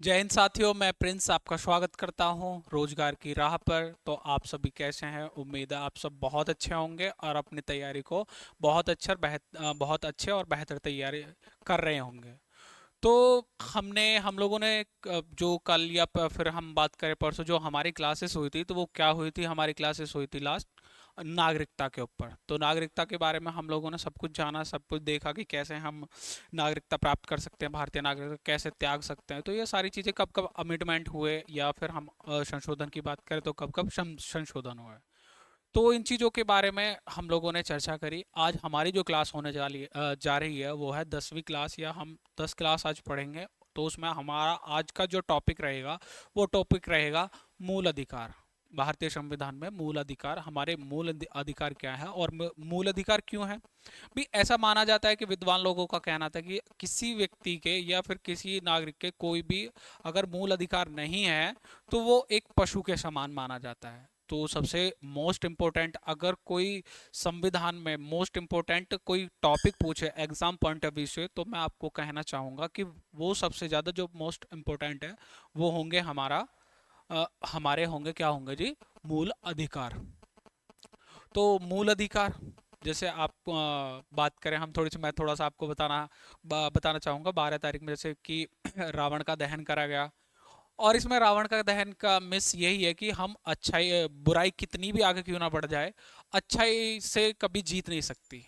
जय हिंद साथियों, मैं प्रिंस आपका स्वागत करता हूं रोजगार की राह पर। तो आप सभी कैसे हैं? उम्मीद है आप सब बहुत अच्छे होंगे और अपनी तैयारी को बहुत अच्छे और बेहतर तैयारी कर रहे होंगे। तो हम लोगों ने जो कल या फिर हम बात करें परसों जो हमारी क्लासेस हुई थी, तो वो क्या हुई थी? हमारी क्लासेस हुई थी लास्ट नागरिकता के ऊपर। तो नागरिकता के बारे में हम लोगों ने सब कुछ जाना, सब कुछ देखा कि कैसे हम नागरिकता प्राप्त कर सकते हैं, भारतीय नागरिकता कैसे त्याग सकते हैं। तो ये सारी चीज़ें कब कब अमेंडमेंट हुए, या फिर हम संशोधन की बात करें तो कब कब संशोधन हुए। तो इन चीज़ों के बारे में हम लोगों ने चर्चा करी। आज हमारी जो क्लास होने जा रही है वो है 10वीं क्लास, या हम 10 क्लास आज पढ़ेंगे। तो उसमें हमारा आज का जो टॉपिक रहेगा वो टॉपिक रहेगा मूल अधिकार। भारतीय संविधान में मूल अधिकार, हमारे अधिकार क्या है और मूल अधिकार क्यों है भी? ऐसा माना जाता है कि विद्वान लोगों का कहना था कि किसी व्यक्ति के या फिर किसी नागरिक के कोई भी अगर मूल अधिकार नहीं है तो वो एक पशु के समान माना जाता है। तो सबसे मोस्ट इम्पोर्टेंट, अगर कोई संविधान में मोस्ट इम्पोर्टेंट कोई टॉपिक पूछे एग्जाम पॉइंट ऑफ व्यू से, तो मैं आपको कहना चाहूँगा कि वो सबसे ज़्यादा जो मोस्ट इम्पोर्टेंट है वो होंगे हमारे होंगे, क्या होंगे जी? मूल अधिकार। तो मूल अधिकार, जैसे आप बात करें, हम थोड़ी सी मैं थोड़ा सा आपको बताना चाहूँगा। 12 तारीख में जैसे कि रावण का दहन करा गया। और इसमें रावण का दहन का मिस यही है कि हम बुराई कितनी भी आगे क्यों ना बढ़ जाए, अच्छाई से कभी जीत नहीं सकती।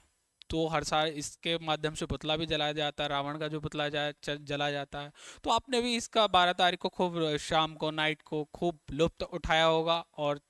तो हर साल इसके माध्यम से पुतला भी जलाया जाता है, रावण का जो पुतला जला जाता है। तो आपने भी इसका 12 तारीख को खूब शाम को, नाइट को खूब लुत्फ उठाया होगा और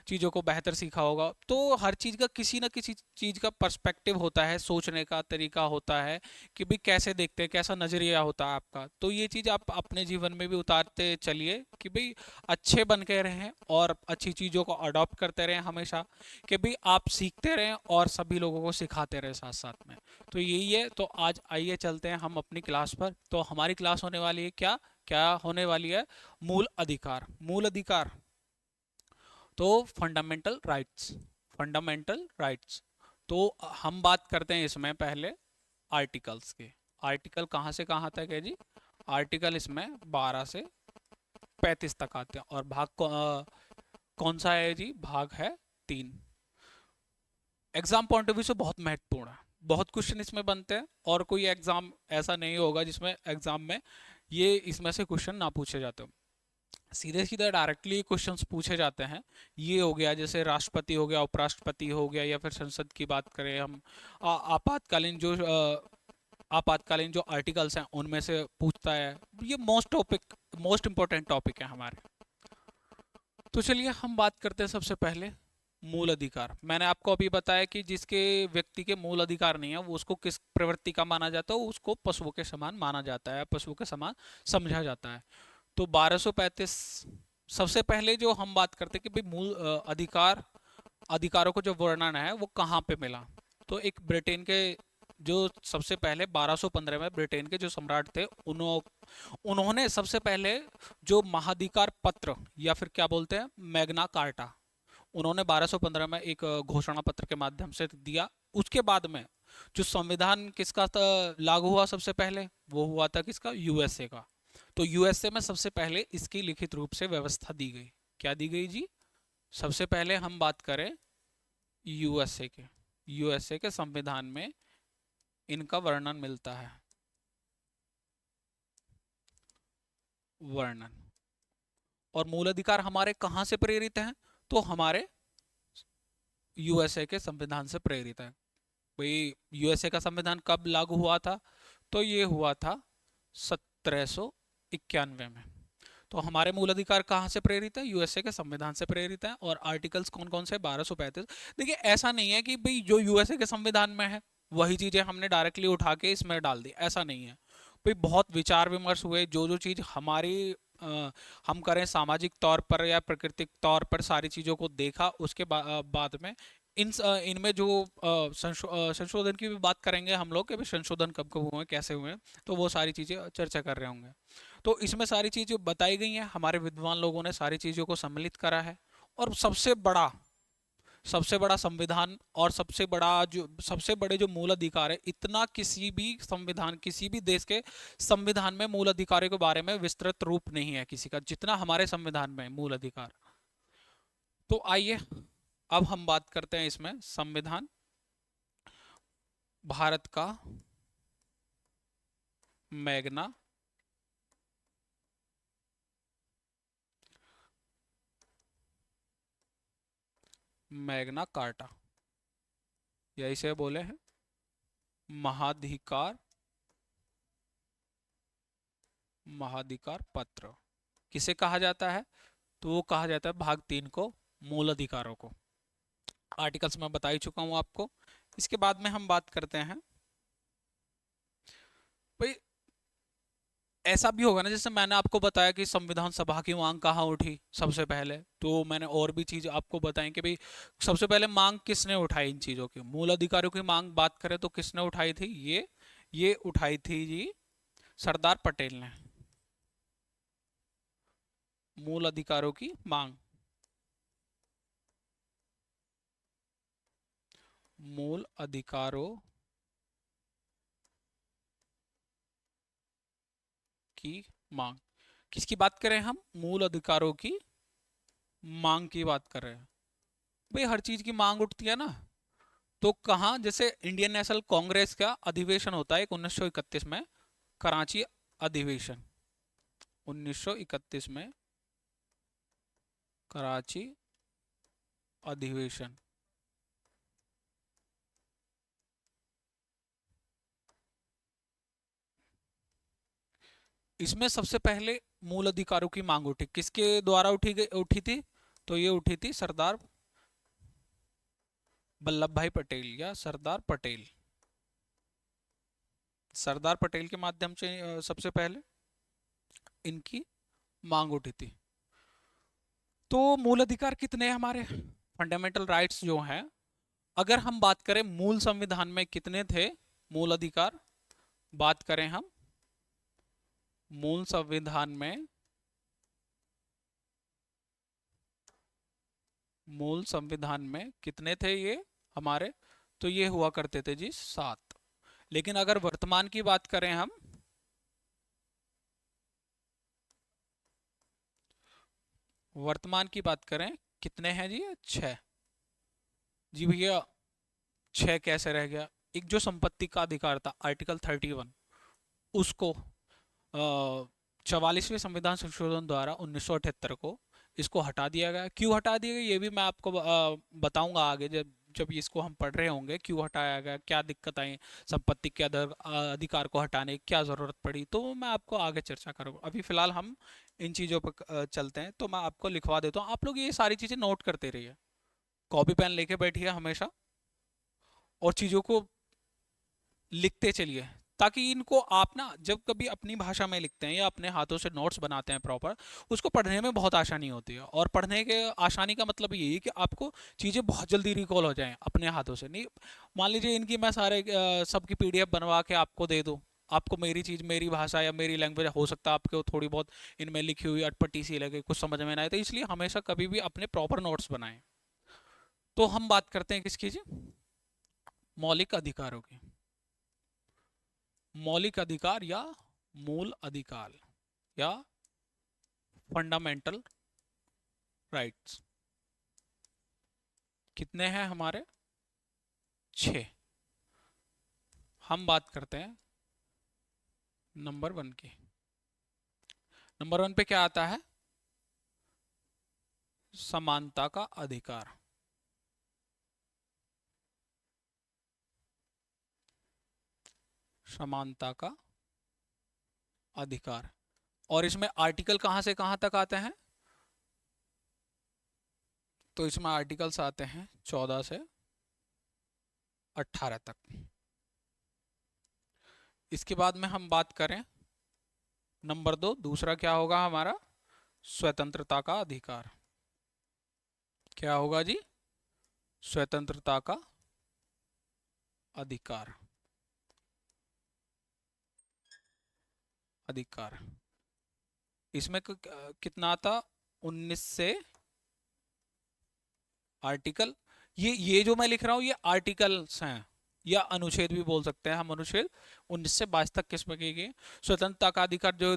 चीज़ों को बेहतर सीखा होगा। तो हर चीज़ का किसी न किसी चीज़ का पर्सपेक्टिव होता है, सोचने का तरीका होता है कि भाई कैसे देखते हैं, कैसा नज़रिया होता है आपका। तो ये चीज़ आप अपने जीवन में भी उतारते चलिए कि भाई अच्छे बन के रहें और अच्छी चीज़ों को अडॉप्ट करते रहें हमेशा, कि भाई आप सीखते रहें और सभी लोगों को सिखाते रहें साथ साथ में। तो यही है। तो आज आइए चलते हैं हम अपनी क्लास पर। तो हमारी क्लास होने वाली है क्या? क्या होने वाली है? मूल अधिकार। मूल अधिकार तो फंडामेंटल राइट्स। Fundamental rights. तो हम बात करते हैं इसमें पहले आर्टिकल्स के। आर्टिकल कहाँ से कहाँ तक है जी? आर्टिकल इसमें 12 से 35 तक आते हैं। और कौन सा है जी? भाग है 3। एग्जाम पॉइंट ऑफ व्यू से बहुत महत्वपूर्ण है। बहुत क्वेश्चन इसमें बनते हैं और कोई एग्जाम ऐसा नहीं होगा जिसमें एग्जाम में ये इसमें से क्वेश्चन ना पूछे जाते हो। सीधे सीधे डायरेक्टली क्वेश्चंस पूछे जाते हैं। ये हो गया जैसे राष्ट्रपति हो गया, उपराष्ट्रपति हो गया, या फिर संसद की बात करें हम, आपातकालीन जो आर्टिकल्स हैं उनमें से पूछता है। ये मोस्ट इंपॉर्टेंट टॉपिक है हमारे। तो चलिए हम बात करते हैं सबसे पहले मूल अधिकार। मैंने आपको अभी बताया कि जिसके व्यक्ति के मूल अधिकार नहीं है वो उसको किस प्रवृत्ति का माना जाता है? उसको पशुओं के समान माना जाता है, पशुओं के समान समझा जाता है। तो 1235, सबसे पहले जो हम बात करते हैं कि भाई अधिकारों को जो वर्णन है वो कहाँ पे मिला। तो एक ब्रिटेन के जो सबसे पहले 1215 में ब्रिटेन के जो सम्राट थे, उन्होंने सबसे पहले जो महाधिकार पत्र, या फिर क्या बोलते हैं, मैग्ना कार्टा, उन्होंने 1215 में एक घोषणा पत्र के माध्यम से दिया। उसके बाद में जो संविधान किसका लागू हुआ सबसे पहले, वो हुआ था किसका? यूएसए का। तो यूएसए में सबसे पहले इसकी लिखित रूप से व्यवस्था दी गई। क्या दी गई जी? सबसे पहले हम बात करें यूएसए के। यूएसए के संविधान में इनका वर्णन मिलता है। वर्णन। और मूल अधिकार हमारे कहाँ से प्रेरित हैं? तो हमारे यूएसए के संविधान से प्रेरित है। भाई यूएसए का संविधान कब लागू हुआ था? तो ये हुआ था 1791 में। तो हमारे मूल अधिकार कहाँ से प्रेरित है? यूएसए के संविधान से प्रेरित है। और आर्टिकल्स कौन कौन से? 1235। देखिए ऐसा नहीं है कि भाई जो यूएसए के संविधान में है वही चीजें हमने डायरेक्टली उठा के इसमें डाल दी, ऐसा नहीं है भाई। बहुत विचार विमर्श हुए, जो जो चीज हमारी हम करें सामाजिक तौर पर या प्राकृतिक तौर पर, सारी चीजों को देखा। उसके बाद में इनमें जो संशोधन की भी बात करेंगे हम लोग कि भाई संशोधन कब कब हुए, कैसे हुए। तो वो सारी चीजें चर्चा कर रहे होंगे। तो इसमें सारी चीज़ें बताई गई हैं, हमारे विद्वान लोगों ने सारी चीज़ों को सम्मिलित करा है। और सबसे बड़ा सबसे बड़ा संविधान और सबसे बड़े जो मूल अधिकार है, इतना किसी भी संविधान, किसी भी देश के संविधान में मूल अधिकारों के बारे में विस्तृत रूप नहीं है किसी का, जितना हमारे संविधान में है मूल अधिकार। तो आइए अब हम बात करते हैं इसमें संविधान भारत का मैग्ना मैग्ना कार्टा, या इसे बोले हैं महाधिकार महाधिकार पत्र। किसे कहा जाता है? तो वो कहा जाता है भाग 3 को, मूल अधिकारों को। आर्टिकल्स मैं बता ही चुका हूं आपको। इसके बाद में हम बात करते हैं भाई, ऐसा भी होगा ना, जैसे मैंने आपको बताया कि संविधान सभा की मांग कहाँ उठी सबसे पहले, तो मैंने और भी चीज आपको बताई कि भाई सबसे पहले मांग किसने उठाई इन चीजों की, मूल अधिकारों की मांग बात करें तो किसने उठाई थी? ये उठाई थी जी सरदार पटेल ने, मूल अधिकारों की मांग। मूल अधिकारों की मांग, किसकी बात करें हम? मूल अधिकारों की मांग की बात कर रहे हैं। भाई हर चीज की मांग उठती है ना, तो कहाँ, जैसे इंडियन नेशनल कांग्रेस का अधिवेशन होता है 1931 में, कराची अधिवेशन 1931 में, कराची अधिवेशन। इसमें सबसे पहले मूल अधिकारों की मांग उठी, किसके द्वारा उठी थी? तो ये उठी थी सरदार वल्लभ भाई पटेल या सरदार पटेल, सरदार पटेल के माध्यम से सबसे पहले इनकी मांग उठी थी। तो मूल अधिकार कितने हैं हमारे? फंडामेंटल राइट्स जो हैं, अगर हम बात करें मूल संविधान में कितने थे मूल अधिकार, बात करें हम मूल संविधान में, मूल संविधान में कितने थे ये हमारे? तो ये हुआ करते थे जी 7। लेकिन अगर वर्तमान की बात करें हम, वर्तमान की बात करें, कितने हैं जी? 6। जी भैया 6 कैसे रह गया? एक जो संपत्ति का अधिकार था आर्टिकल 31, उसको 44वें संविधान संशोधन द्वारा 1978 को इसको हटा दिया गया। क्यों हटा दिया गया ये भी मैं आपको बताऊंगा आगे, जब जब इसको हम पढ़ रहे होंगे, क्यों हटाया गया, क्या दिक्कत आई संपत्ति के अधिकार को हटाने की, क्या ज़रूरत पड़ी, तो मैं आपको आगे चर्चा करूँगा। अभी फ़िलहाल हम इन चीज़ों पर चलते हैं, तो मैं आपको लिखवा देता हूँ, आप लोग ये सारी चीज़ें नोट करते रहिए, कॉपी पेन लेके बैठिए हमेशा, और चीज़ों को लिखते चलिए, ताकि इनको आप ना जब कभी अपनी भाषा में लिखते हैं या अपने हाथों से नोट्स बनाते हैं प्रॉपर, उसको पढ़ने में बहुत आसानी होती है। और पढ़ने के आसानी का मतलब यही है कि आपको चीज़ें बहुत जल्दी रिकॉल हो जाएं अपने हाथों से। नहीं, मान लीजिए इनकी मैं सारे सबकी पीडीएफ बनवा के आपको दे दूँ, आपको मेरी चीज़, मेरी भाषा या मेरी लैंग्वेज हो सकता है आपको थोड़ी बहुत इनमें लिखी हुई अटपटी सी लगे, कुछ समझ में ना आए, तो इसलिए हमेशा कभी भी अपने प्रॉपर नोट्स बनाएं। तो हम बात करते हैं किसकी जी? मौलिक अधिकारों की। मौलिक अधिकार या मूल अधिकार या फंडामेंटल राइट्स कितने हैं हमारे? 6। हम बात करते हैं नंबर 1 की। नंबर 1 पे क्या आता है? समानता का अधिकार। समानता का अधिकार। और इसमें आर्टिकल कहां से कहां तक आते हैं? तो इसमें आर्टिकल्स आते हैं 14 से 18 तक। इसके बाद में हम बात करें नंबर 2, दूसरा क्या होगा हमारा? स्वतंत्रता का अधिकार। क्या होगा जी? स्वतंत्रता का अधिकार। अधिकार इसमें कितना आता? 19 से आर्टिकल ये जो मैं लिख रहा हूँ ये आर्टिकल्स हैं, या अनुच्छेद भी बोल सकते हैं हम। अनुच्छेद 19 से 22 तक किसमें की गई? स्वतंत्रता का अधिकार जो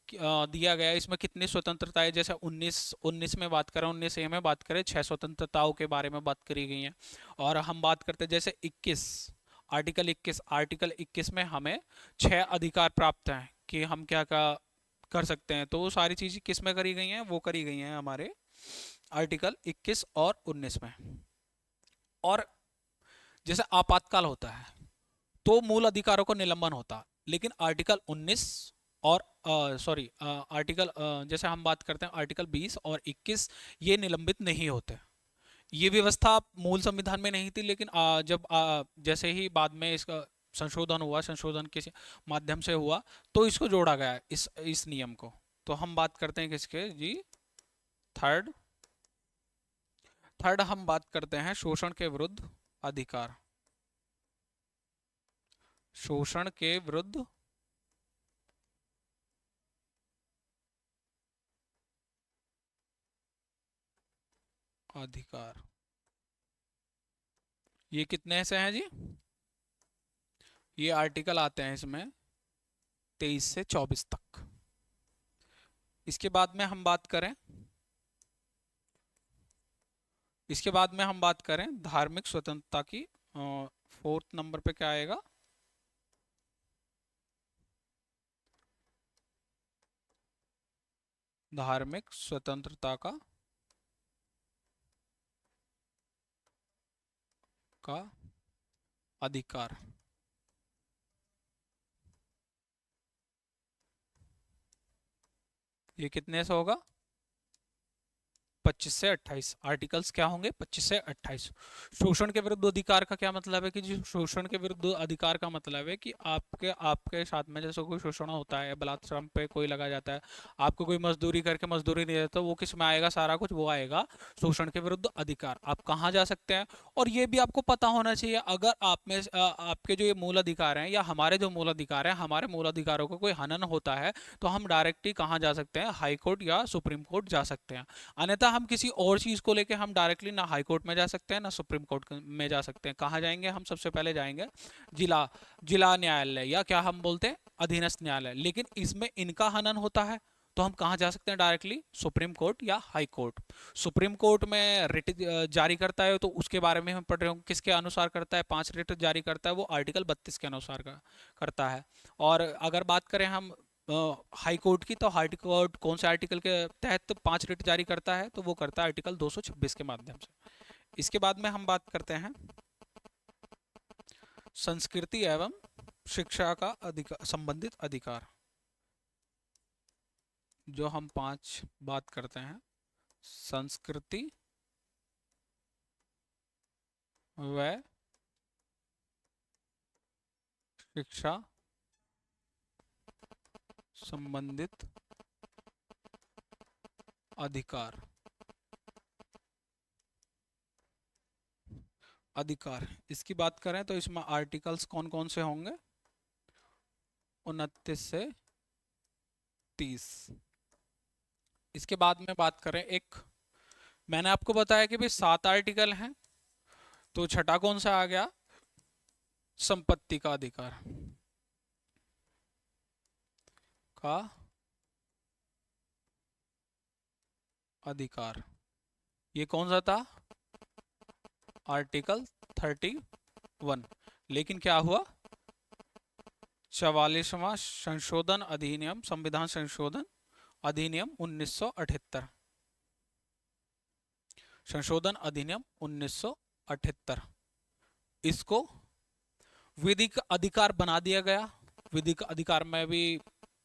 दिया गया है, इसमें कितनी स्वतंत्रता है? जैसे 19 19 में बात करें, 19 ए में बात करें, 6 स्वतंत्रताओं के बारे में बात करी गई है। और हम बात करते हैं जैसे 21, आर्टिकल 21 में हमें 6 अधिकार प्राप्त हैं कि हम क्या क्या कर सकते हैं। तो वो सारी चीजें किस में करी गई हैं? वो करी गई हैं हमारे आर्टिकल 21 और 19 में। और जैसे आपातकाल होता है तो मूल अधिकारों को निलंबन होता है, लेकिन आर्टिकल 19 और सॉरी आर्टिकल जैसे हम बात करते हैं आर्टिकल 20 और 21, ये निलंबित नहीं होते। ये व्यवस्था मूल संविधान में नहीं थी, लेकिन जब जैसे ही बाद में इसका संशोधन हुआ, संशोधन के माध्यम से हुआ, तो इसको जोड़ा गया इस नियम को। तो हम बात करते हैं किसके जी? थर्ड थर्ड हम बात करते हैं शोषण के विरुद्ध अधिकार। शोषण के विरुद्ध अधिकार, ये कितने से हैं जी? ये आर्टिकल आते हैं इसमें 23 से 24 तक। इसके बाद में हम बात करें, इसके बाद में हम बात करें धार्मिक स्वतंत्रता की, 4th नंबर पे क्या आएगा? धार्मिक स्वतंत्रता का अधिकार। ये कितने से होगा? 25 से 28 आर्टिकल्स क्या होंगे? 25 से 28। शोषण के विरुद्ध अधिकार का क्या मतलब है कि जी शोषण के विरुद्ध अधिकार का मतलब है कि आपके आपके साथ में जैसे कोई शोषण होता है, बलात्कार पे कोई लगा जाता है, आपको कोई मजदूरी करके मजदूरी नहीं देता, वो किस में आएगा? सारा कुछ वो आएगा शोषण के विरुद्ध अधिकार। आप कहाँ जा सकते हैं? और ये भी आपको पता होना चाहिए, अगर आप में आपके जो ये मूल अधिकार हैं या हमारे जो मूल अधिकार हैं, हमारे मूल अधिकारों को कोई हनन होता है तो हम डायरेक्टली कहाँ जा सकते हैं? हाई कोर्ट या सुप्रीम कोर्ट जा सकते हैं। अन्यथा हम किसी और चीज को लेके हम डायरेक्टली ना हाई कोर्ट में जा सकते हैं ना सुप्रीम कोर्ट में जा सकते हैं। कहाँ जाएंगे हम? सबसे पहले जाएंगे जिला जिला न्यायालय, या क्या हम बोलते हैं अधीनस्थ न्यायालय। लेकिन इसमें इनका हनन होता है तो हम कहाँ जा सकते हैं? डायरेक्टली सुप्रीम कोर्ट या हाई कोर्ट। सुप्रीम कोर्ट में रिट जारी करता है तो उसके बारे में हम पढ़ रहे होंगे, किसके अनुसार करता है? 5 रिट जारी करता है, वो आर्टिकल 32 के अनुसार करता है। और अगर बात करें हम हाई कोर्ट की, तो हाई कोर्ट कौन से आर्टिकल के तहत 5 रिट जारी करता है? तो वो करता है आर्टिकल 226 के माध्यम से। इसके बाद में हम बात करते हैं संस्कृति एवं शिक्षा का अधिकार, संबंधित अधिकार। जो हम 5 बात करते हैं, संस्कृति व शिक्षा संबंधित अधिकार। अधिकार इसकी बात करें तो इसमें आर्टिकल्स कौन कौन से होंगे? 29 से 30। इसके बाद में बात करें, एक मैंने आपको बताया कि भाई 7 आर्टिकल हैं, तो छठा कौन सा आ गया? संपत्ति का अधिकार का अधिकार। ये कौन सा था? आर्टिकल 31। लेकिन क्या हुआ? 44वां संशोधन अधिनियम, संविधान संशोधन अधिनियम 1978, संशोधन अधिनियम 1978, इसको विधिक अधिकार बना दिया गया। विधिक अधिकार में भी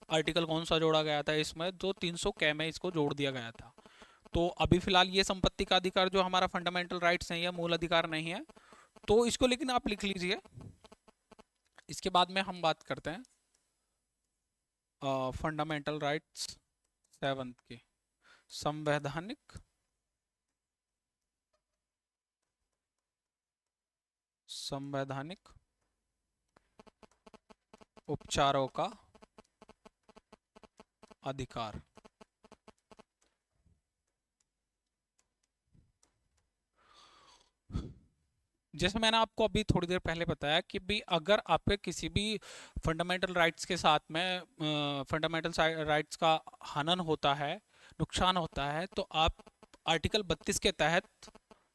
आर्टिकल कौन सा जोड़ा गया था इसमें? जो 300 कै में इसको जोड़ दिया गया था। तो अभी फिलहाल ये संपत्ति का अधिकार जो हमारा फंडामेंटल राइट्स है या मूल अधिकार नहीं है, तो इसको लेकिन आप लिख लीजिए। इसके बाद में हम बात करते हैं फंडामेंटल राइट्स 7 की, संवैधानिक संवैधानिक उपचारों का अधिकार। जैसे मैंने आपको अभी थोड़ी देर पहले बताया कि भी अगर आपके किसी भी फंडामेंटल राइट्स के साथ में फंडामेंटल राइट्स का हनन होता है, नुकसान होता है, तो आप आर्टिकल 32 के तहत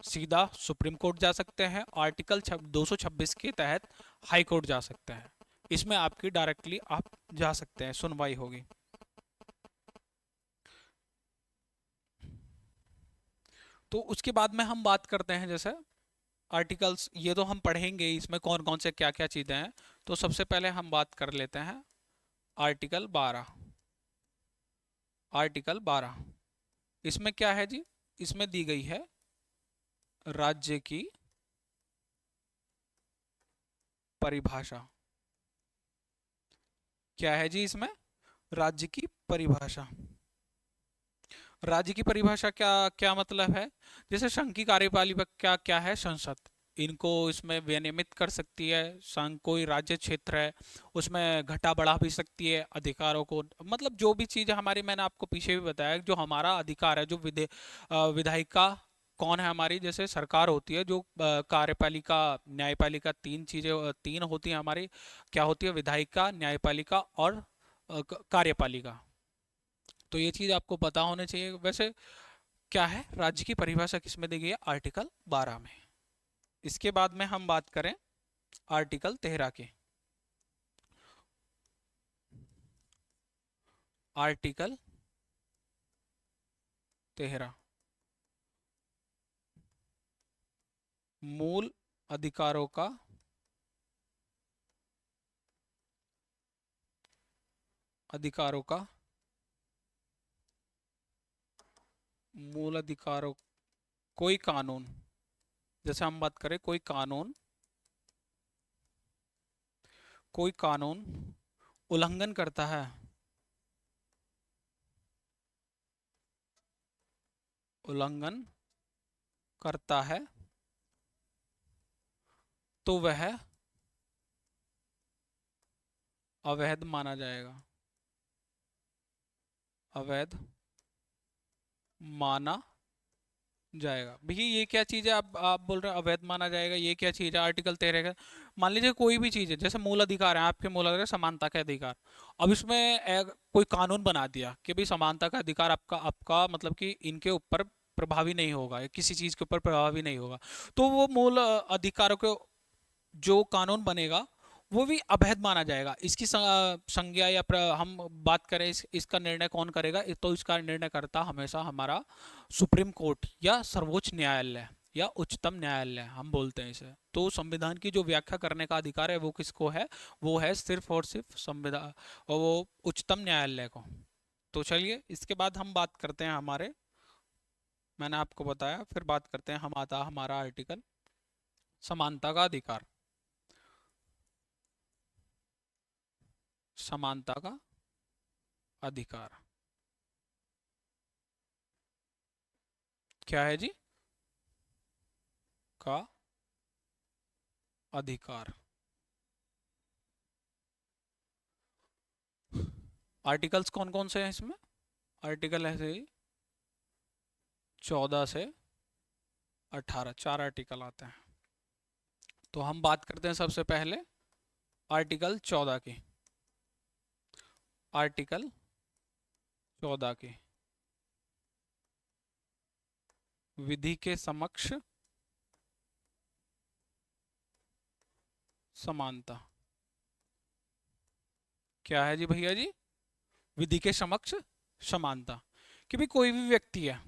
सीधा सुप्रीम कोर्ट जा सकते हैं। आर्टिकल 226 के तहत हाई कोर्ट जा सकते हैं। इसमें आपकी डायरेक्टली आप जा सकते हैं, सुनवाई होगी। तो उसके बाद में हम बात करते हैं जैसे आर्टिकल्स, ये तो हम पढ़ेंगे इसमें कौन कौन से क्या क्या चीज़ें हैं। तो सबसे पहले हम बात कर लेते हैं आर्टिकल 12। आर्टिकल 12 इसमें क्या है जी? इसमें दी गई है राज्य की परिभाषा। क्या है जी इसमें? राज्य की परिभाषा। राज्य की परिभाषा क्या क्या मतलब है? जैसे संघ की कार्यपालिका क्या क्या है? संसद इनको इसमें विनियमित कर सकती है। संघ कोई राज्य क्षेत्र है उसमें घटा बढ़ा भी सकती है अधिकारों को, मतलब जो भी चीज़ हमारी, मैंने आपको पीछे भी बताया, जो हमारा अधिकार है, जो विधायिका कौन है हमारी, जैसे सरकार होती है, जो कार्यपालिका, न्यायपालिका, तीन चीजें, तीन होती है हमारी। क्या होती है? विधायिका, न्यायपालिका और कार्यपालिका। तो ये चीज आपको पता होनी चाहिए। वैसे क्या है राज्य की परिभाषा, किसमें दी गई है? आर्टिकल 12 में। इसके बाद में हम बात करें आर्टिकल 13 की। आर्टिकल 13 मूल अधिकारों का, अधिकारों का, मूल अधिकारों, कोई कानून, जैसे हम बात करें कोई कानून, कोई कानून उल्लंघन करता है, उल्लंघन करता है, तो वह अवैध माना जाएगा। अवैध माना जाएगा। भैया ये क्या चीज़ है? आप बोल रहे हैं अवैध माना जाएगा, ये क्या चीज़ है आर्टिकल 13 का? मान लीजिए कोई भी चीज़ है, जैसे मूल अधिकार है आपके, मूल अधिकार समानता के अधिकार। अब इसमें कोई कानून बना दिया कि भाई समानता का अधिकार आपका आपका मतलब कि इनके ऊपर प्रभावी नहीं होगा, या किसी चीज़ के ऊपर प्रभावी नहीं होगा, तो वो मूल अधिकारों के जो कानून बनेगा वो भी अवैध माना जाएगा। इसकी संज्ञा या हम बात करें इसका निर्णय कौन करेगा? तो इसका निर्णय करता हमेशा हमारा सुप्रीम कोर्ट या सर्वोच्च न्यायालय या उच्चतम न्यायालय हम बोलते हैं इसे। तो संविधान की जो व्याख्या करने का अधिकार है वो किसको है? वो है सिर्फ और सिर्फ संविधान, और वो उच्चतम न्यायालय को। तो चलिए इसके बाद हम बात करते हैं हमारे, मैंने आपको बताया, फिर बात करते हैं हम, आता हमारा आर्टिकल समानता का अधिकार। समानता का अधिकार क्या है जी? का अधिकार। आर्टिकल्स कौन कौन से हैं इसमें? आर्टिकल ऐसे ही 14 से 18, 4 आर्टिकल आते हैं। तो हम बात करते हैं सबसे पहले आर्टिकल 14 की। आर्टिकल 14 की, विधि के समक्ष समानता। क्या है जी भैया जी? विधि के समक्ष समानता। कि भी कोई भी व्यक्ति है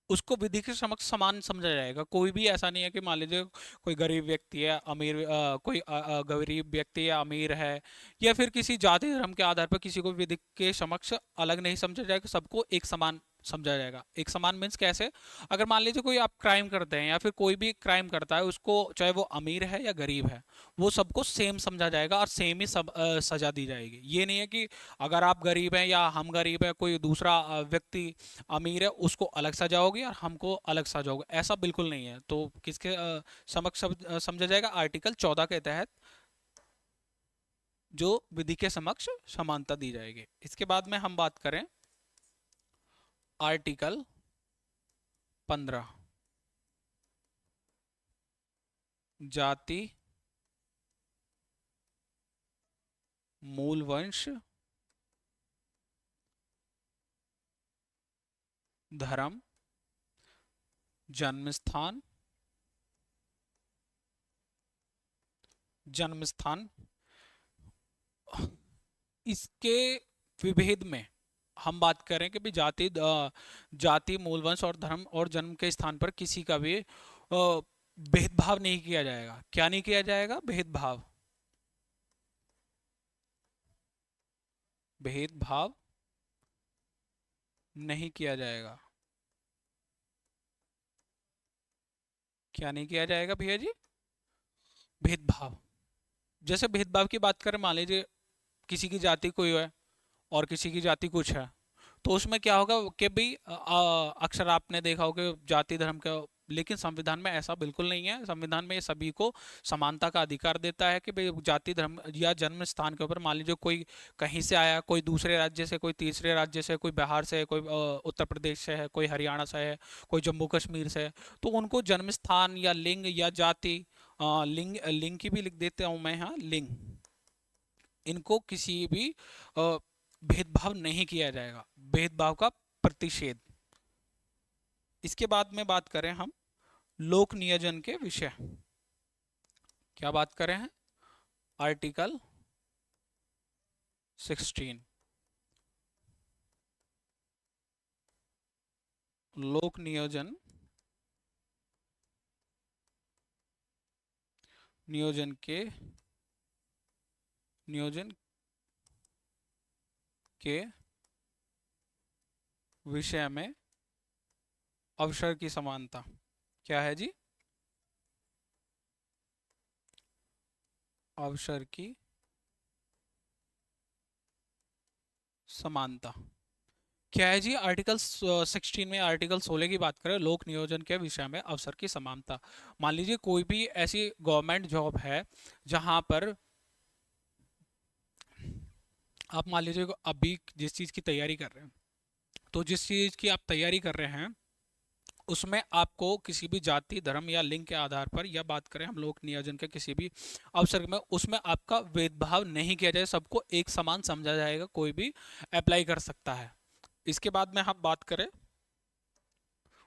उसको विधि के समक्ष समान समझा जाएगा। कोई भी ऐसा नहीं है कि मान लीजिए कोई गरीब व्यक्ति है, अमीर, कोई गरीब व्यक्ति या अमीर है, या फिर किसी जाति धर्म के आधार पर किसी को विधि के समक्ष अलग नहीं समझा जाएगा, सबको एक समान समझा जाएगा। एक समान मीन्स कैसे? अगर मान लीजिए कोई आप क्राइम करते हैं या फिर कोई भी क्राइम करता है, उसको चाहे वो अमीर है या गरीब है, वो सबको सेम समझा जाएगा और सेम ही सजा दी जाएगी। ये नहीं है कि अगर आप गरीब हैं या हम गरीब हैं, कोई दूसरा व्यक्ति अमीर है उसको अलग सजाओगे और हमको अलग सजाओगे, ऐसा बिल्कुल नहीं है। तो किसके समक्ष समझा जाएगा? आर्टिकल 14 के तहत जो विधि के समक्ष समानता दी जाएगी। इसके बाद में हम बात करें आर्टिकल 15। जाति, मूल वंश, धर्म, जन्म स्थान, जन्म स्थान, इसके विभेद में हम बात करें कि भी जाति, मूल वंश और धर्म और जन्म के स्थान पर किसी का भी भेदभाव नहीं किया जाएगा। क्या नहीं किया जाएगा? भेदभाव। भेदभाव नहीं किया जाएगा। क्या नहीं किया जाएगा भैया जी? भेदभाव। जैसे भेदभाव की बात करें, मान लीजिए किसी की जाति कोई है और किसी की जाति कुछ है, तो उसमें क्या होगा कि भाई अक्सर आपने देखा होगा जाति धर्म का, लेकिन संविधान में ऐसा बिल्कुल नहीं है। संविधान में ये सभी को समानता का अधिकार देता है कि भाई जाति धर्म या जन्म स्थान के ऊपर, मान लीजिए कोई कहीं से आया, कोई दूसरे राज्य से, कोई तीसरे राज्य से, कोई बिहार से है, कोई उत्तर प्रदेश से है, कोई हरियाणा से है, कोई जम्मू कश्मीर से है, तो उनको जन्म स्थान या लिंग या जाति, लिंग लिंग की भी लिख देता हूँ मैं यहाँ, लिंग, इनको किसी भी भेदभाव नहीं किया जाएगा। भेदभाव का प्रतिषेध। इसके बाद में बात करें हम लोक नियोजन के विषय, क्या बात करें हैं? आर्टिकल 16, लोक नियोजन, नियोजन के नियोजन के विषय में अवसर की समानता। क्या है जी? अवसर की समानता। क्या है जी? आर्टिकल 16 में आर्टिकल 16 की बात करें, लोक नियोजन के विषय में अवसर की समानता। मान लीजिए कोई भी ऐसी गवर्नमेंट जॉब है जहां पर आप, मान लीजिए अभी जिस चीज़ की तैयारी कर रहे हैं, तो जिस चीज़ की आप तैयारी कर रहे हैं उसमें आपको किसी भी जाति, धर्म या लिंग के आधार पर, या बात करें हम लोक नियोजन के किसी भी अवसर में, उसमें आपका भेदभाव नहीं किया जाए, सबको एक समान समझा जाएगा, कोई भी अप्लाई कर सकता है। इसके बाद में हम बात करें,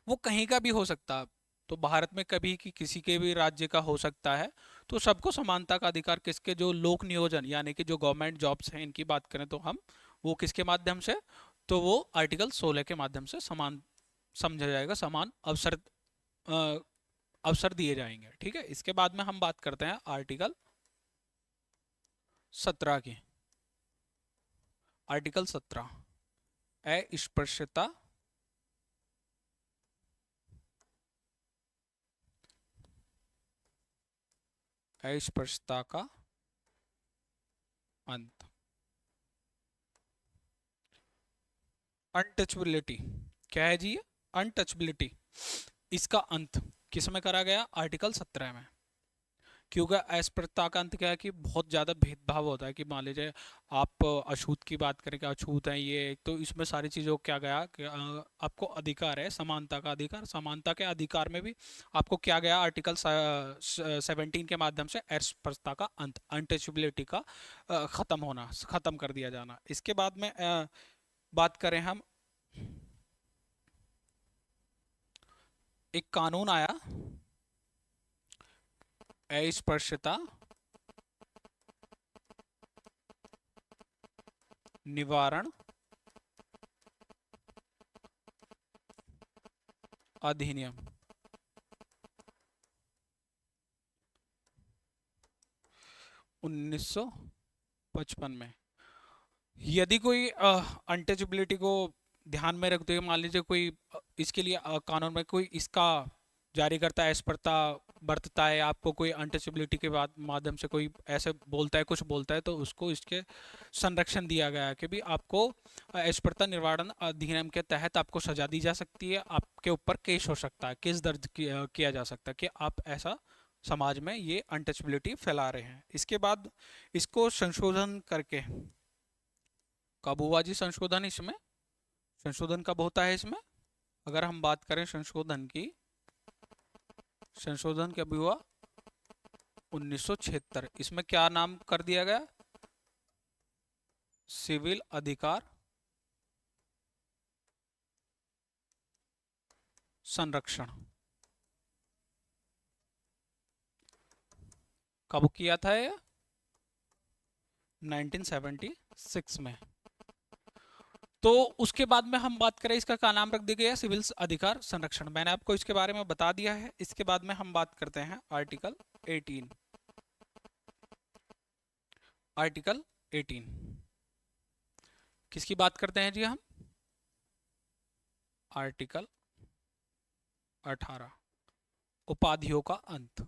वो कहीं का भी हो सकता है, तो भारत में कभी की किसी के भी राज्य का हो सकता है, तो सबको समानता का अधिकार किसके, जो लोक नियोजन यानी कि जो गवर्नमेंट जॉब्स हैं इनकी बात करें तो हम वो किसके माध्यम से, तो वो आर्टिकल 16 के माध्यम से समान समझा जाएगा, समान अवसर अ, अवसर दिए जाएंगे। ठीक है, इसके बाद में हम बात करते हैं आर्टिकल 17 की। आर्टिकल 17, अस्पृश्यता, अस्पृश्यता का अंत। अनटचबिलिटी। क्या है जी ये? अनटचबिलिटी, इसका अंत किस में करा गया? आर्टिकल 17 में। क्योंकि अस्पृश्यता का अंत क्या है कि बहुत ज़्यादा भेदभाव होता है, कि मान लीजिए आप अछूत की बात करें कि अछूत है ये, तो इसमें सारी चीज़ों को क्या गया कि आपको अधिकार है समानता का अधिकार, समानता के अधिकार में भी आपको क्या गया? आर्टिकल 17 के माध्यम से अस्पृश्यता का अंत, अनटचबिलिटी का खत्म होना, खत्म कर दिया जाना। इसके बाद में बात करें हम, एक कानून आया, अस्पृश्यता निवारण अधिनियम, 1955 में। यदि कोई अनटचबिलिटी को ध्यान में रखते हुए, मान लीजिए कोई इसके लिए कानून में कोई इसका जारी करता है, अस्पृश्यता बरतता है, आपको कोई अनटचबिलिटी के बाद माध्यम से कोई ऐसे बोलता है, कुछ बोलता है, तो उसको इसके संरक्षण दिया गया है कि भी आपको अस्पृश्यता निवारण अधिनियम के तहत आपको सजा दी जा सकती है, आपके ऊपर केस हो सकता है, केस दर्ज किया जा सकता है कि आप ऐसा समाज में ये अनटचबिलिटी फैला रहे हैं। इसके बाद इसको संशोधन करके, कब हुआ जी संशोधन? इसमें संशोधन कब होता है इसमें? अगर हम बात करें संशोधन की, संशोधन कब हुआ? 1976। इसमें क्या नाम कर दिया गया? सिविल अधिकार संरक्षण। कब किया था ये? 1976 में। तो उसके बाद में हम बात करें, इसका क्या नाम रख दिया गया? सिविल अधिकार संरक्षण। मैंने आपको इसके बारे में बता दिया है। इसके बाद में हम बात करते हैं आर्टिकल 18। आर्टिकल 18 किसकी बात करते हैं जी हम? आर्टिकल 18 उपाधियों का अंत।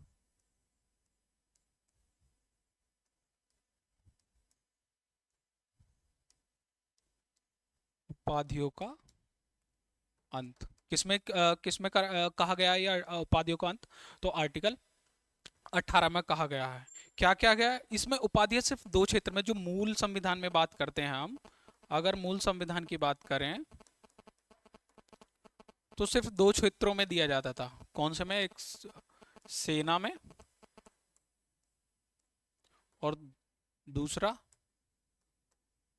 उपाधियों का अंत किसमें कहा गया है ये उपाधियों का अंत? तो आर्टिकल 18 में कहा गया है। क्या क्या गया है इसमें? उपाधियां सिर्फ दो क्षेत्र में, जो मूल संविधान में बात करते हैं हम, अगर मूल संविधान की बात करें तो सिर्फ दो क्षेत्रों में दिया जाता था। कौन से में? एक सेना में और दूसरा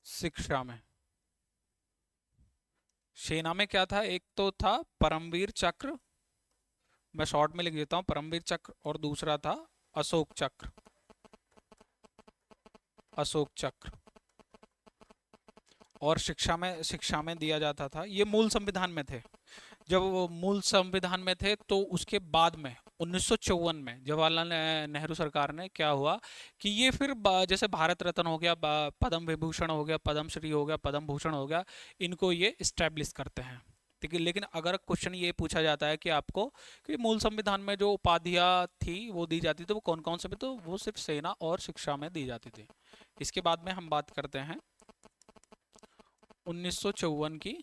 शिक्षा में। सेना में क्या था? एक तो था परमवीर चक्र, मैं शॉर्ट में लिख देता हूं, परमवीर चक्र, और दूसरा था अशोक चक्र। अशोक चक्र। और शिक्षा में दिया जाता था। ये मूल संविधान में थे। जब वो मूल संविधान में थे तो उसके बाद में 1954 में जवाहरलाल नेहरू सरकार ने क्या हुआ कि ये फिर जैसे भारत रत्न हो गया, पद्म विभूषण हो गया, पद्म श्री हो गया, पद्म भूषण हो गया, इनको ये इस्टेब्लिश करते हैं। ठीक है। लेकिन अगर क्वेश्चन ये पूछा जाता है कि आपको कि मूल संविधान में जो उपाधियां थी वो दी जाती थी वो कौन कौन से में, तो वो सिर्फ सेना और शिक्षा में दी जाती थी। इसके बाद में हम बात करते हैं 1954 की।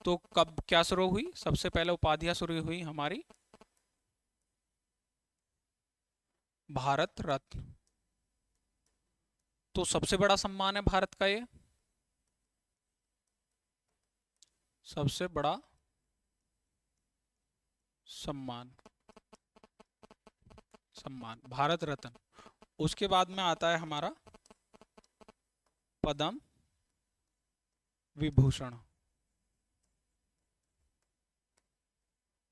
तो कब क्या शुरू हुई? सबसे पहले उपाधियां शुरू हुई हमारी भारत रत्न। तो सबसे बड़ा सम्मान है भारत का ये, सबसे बड़ा सम्मान, सम्मान भारत रत्न। उसके बाद में आता है हमारा पद्म विभूषण।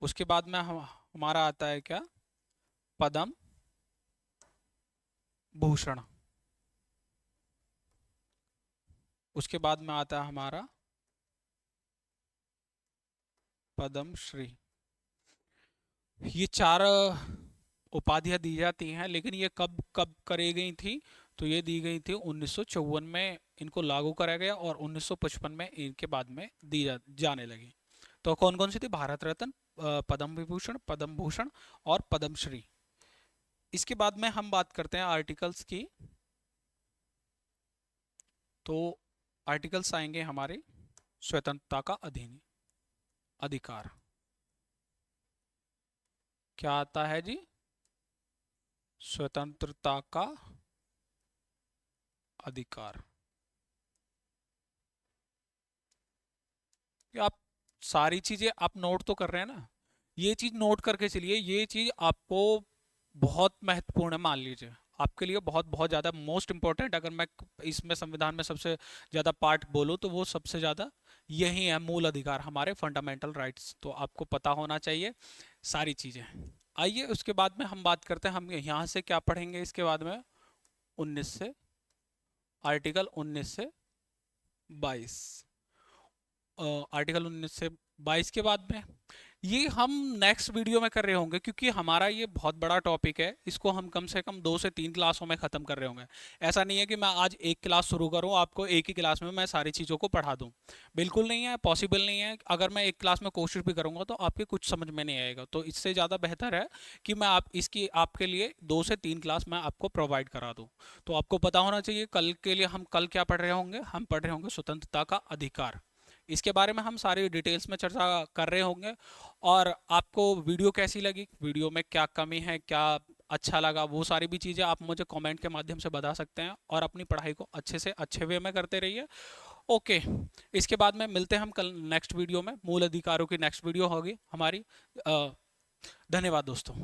उसके बाद में हमारा आता है क्या? पद्म भूषण। उसके बाद में आता है हमारा पद्म श्री। ये चार उपाधियां दी जाती हैं, लेकिन ये कब कब करी गई थी? तो ये दी गई थी 1954 में, इनको लागू करा गया, और 1955 में इनके बाद में जाने लगी। तो कौन कौन सी थी? भारत रत्न, पद्म विभूषण, पद्म भूषण और पद्म श्री। इसके बाद में हम बात करते हैं आर्टिकल्स की। तो आर्टिकल्स आएंगे हमारे स्वतंत्रता का अधिकार। क्या आता है जी? स्वतंत्रता का अधिकार। ये आप सारी चीजें आप नोट तो कर रहे हैं ना? ये चीज नोट करके चलिए, ये चीज आपको बहुत महत्वपूर्ण है। मान लीजिए आपके लिए बहुत बहुत ज्यादा मोस्ट इंपॉर्टेंट, अगर मैं इसमें संविधान में सबसे ज्यादा पार्ट बोलूं तो वो सबसे ज्यादा यही है, मूल अधिकार, हमारे फंडामेंटल राइट्स। तो आपको पता होना चाहिए सारी चीजें। आइए उसके बाद में हम बात करते हैं, हम यहाँ से क्या पढ़ेंगे इसके बाद में? 19 से, आर्टिकल 19 से 22। आर्टिकल 19 से 22 के बाद में ये हम नेक्स्ट वीडियो में कर रहे होंगे, क्योंकि हमारा ये बहुत बड़ा टॉपिक है। इसको हम कम से कम 2 से 3 क्लासों में ख़त्म कर रहे होंगे। ऐसा नहीं है कि मैं आज एक क्लास शुरू करूं, आपको एक ही क्लास में मैं सारी चीज़ों को पढ़ा दूं। बिल्कुल नहीं है, पॉसिबल नहीं है। अगर मैं एक क्लास में कोशिश भी करूंगा तो आपके कुछ समझ में नहीं आएगा। तो इससे ज़्यादा बेहतर है कि मैं इसकी आपके लिए 2 से 3 क्लास मैं आपको प्रोवाइड करा दूँ। तो आपको पता होना चाहिए कल के लिए हम कल क्या पढ़ रहे होंगे। हम पढ़ रहे होंगे स्वतंत्रता का अधिकार। इसके बारे में हम सारी डिटेल्स में चर्चा कर रहे होंगे। और आपको वीडियो कैसी लगी, वीडियो में क्या कमी है, क्या अच्छा लगा, वो सारी भी चीज़ें आप मुझे कमेंट के माध्यम से बता सकते हैं। और अपनी पढ़ाई को अच्छे से अच्छे वे में करते रहिए। ओके। इसके बाद में मिलते हैं हम कल नेक्स्ट वीडियो में। मूल अधिकारों की नेक्स्ट वीडियो होगी हमारी। धन्यवाद दोस्तों।